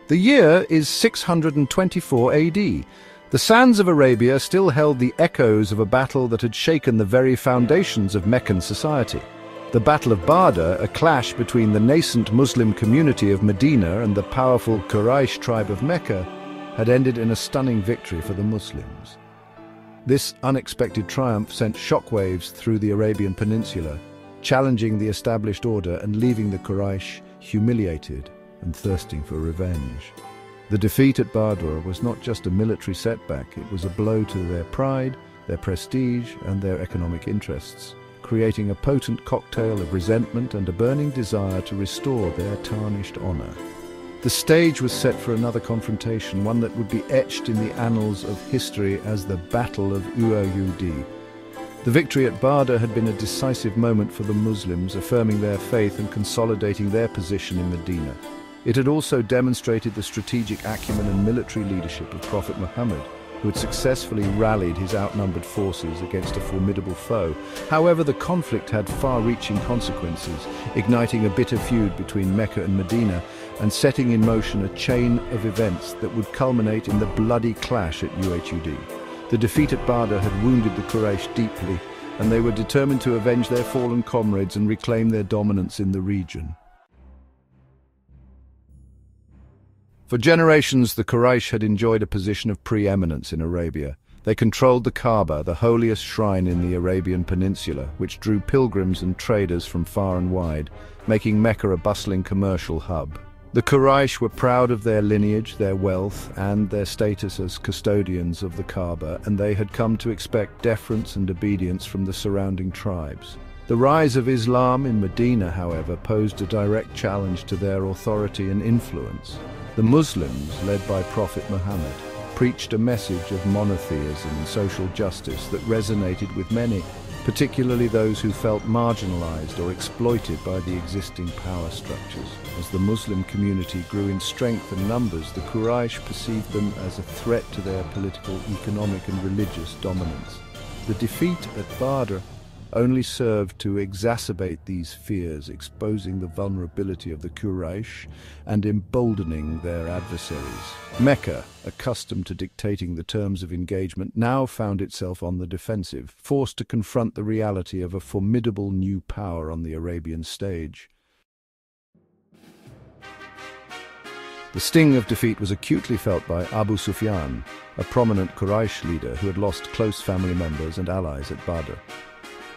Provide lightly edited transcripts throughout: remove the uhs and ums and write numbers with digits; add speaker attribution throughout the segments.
Speaker 1: The year is 624 AD. The sands of Arabia still held the echoes of a battle that had shaken the very foundations of Meccan society. The Battle of Badr, a clash between the nascent Muslim community of Medina and the powerful Quraysh tribe of Mecca, had ended in a stunning victory for the Muslims. This unexpected triumph sent shockwaves through the Arabian Peninsula, challenging the established order and leaving the Quraysh humiliated and thirsting for revenge. The defeat at Badr was not just a military setback, it was a blow to their pride, their prestige, and their economic interests, creating a potent cocktail of resentment and a burning desire to restore their tarnished honor. The stage was set for another confrontation, one that would be etched in the annals of history as the Battle of Uhud. The victory at Badr had been a decisive moment for the Muslims, affirming their faith and consolidating their position in Medina. It had also demonstrated the strategic acumen and military leadership of Prophet Muhammad, who had successfully rallied his outnumbered forces against a formidable foe. However, the conflict had far-reaching consequences, igniting a bitter feud between Mecca and Medina and setting in motion a chain of events that would culminate in the bloody clash at Uhud. The defeat at Badr had wounded the Quraysh deeply, and they were determined to avenge their fallen comrades and reclaim their dominance in the region. For generations, the Quraysh had enjoyed a position of preeminence in Arabia. They controlled the Kaaba, the holiest shrine in the Arabian Peninsula, which drew pilgrims and traders from far and wide, making Mecca a bustling commercial hub. The Quraysh were proud of their lineage, their wealth, and their status as custodians of the Kaaba, and they had come to expect deference and obedience from the surrounding tribes. The rise of Islam in Medina, however, posed a direct challenge to their authority and influence. The Muslims, led by Prophet Muhammad, preached a message of monotheism and social justice that resonated with many, particularly those who felt marginalized or exploited by the existing power structures. As the Muslim community grew in strength and numbers, the Quraysh perceived them as a threat to their political, economic and religious dominance. The defeat at Badr only served to exacerbate these fears, exposing the vulnerability of the Quraysh and emboldening their adversaries. Mecca, accustomed to dictating the terms of engagement, now found itself on the defensive, forced to confront the reality of a formidable new power on the Arabian stage. The sting of defeat was acutely felt by Abu Sufyan, a prominent Quraysh leader who had lost close family members and allies at Badr.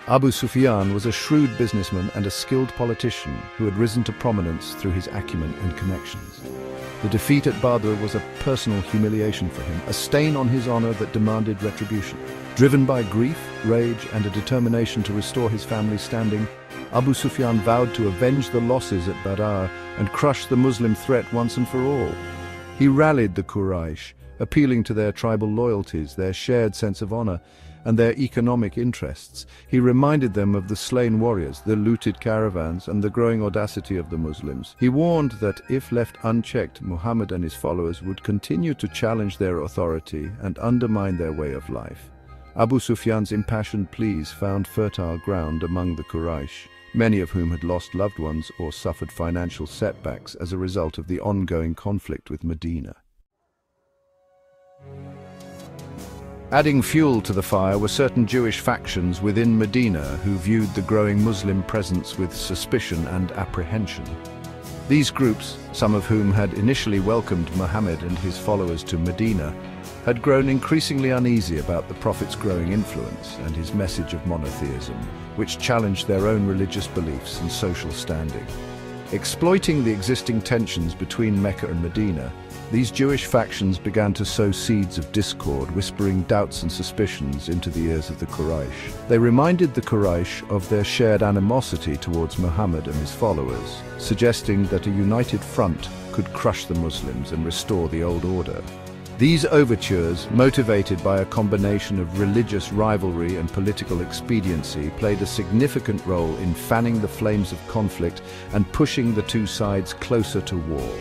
Speaker 1: Abu Sufyan was a shrewd businessman and a skilled politician who had risen to prominence through his acumen and connections. The defeat at Badr was a personal humiliation for him, a stain on his honor that demanded retribution. Driven by grief, rage, and a determination to restore his family's standing, Abu Sufyan vowed to avenge the losses at Badr and crush the Muslim threat once and for all. He rallied the Quraysh, appealing to their tribal loyalties, their shared sense of honor, and their economic interests. He reminded them of the slain warriors, the looted caravans, and the growing audacity of the Muslims. He warned that if left unchecked, Muhammad and his followers would continue to challenge their authority and undermine their way of life. Abu Sufyan's impassioned pleas found fertile ground among the Quraysh, many of whom had lost loved ones or suffered financial setbacks as a result of the ongoing conflict with Medina. Adding fuel to the fire were certain Jewish factions within Medina who viewed the growing Muslim presence with suspicion and apprehension. These groups, some of whom had initially welcomed Muhammad and his followers to Medina, had grown increasingly uneasy about the Prophet's growing influence and his message of monotheism, which challenged their own religious beliefs and social standing. Exploiting the existing tensions between Mecca and Medina, these Jewish factions began to sow seeds of discord, whispering doubts and suspicions into the ears of the Quraysh. They reminded the Quraysh of their shared animosity towards Muhammad and his followers, suggesting that a united front could crush the Muslims and restore the old order. These overtures, motivated by a combination of religious rivalry and political expediency, played a significant role in fanning the flames of conflict and pushing the two sides closer to war.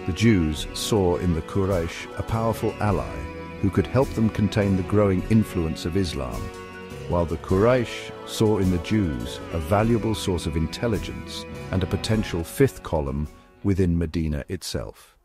Speaker 1: The Jews saw in the Quraysh a powerful ally who could help them contain the growing influence of Islam, while the Quraysh saw in the Jews a valuable source of intelligence and a potential fifth column within Medina itself.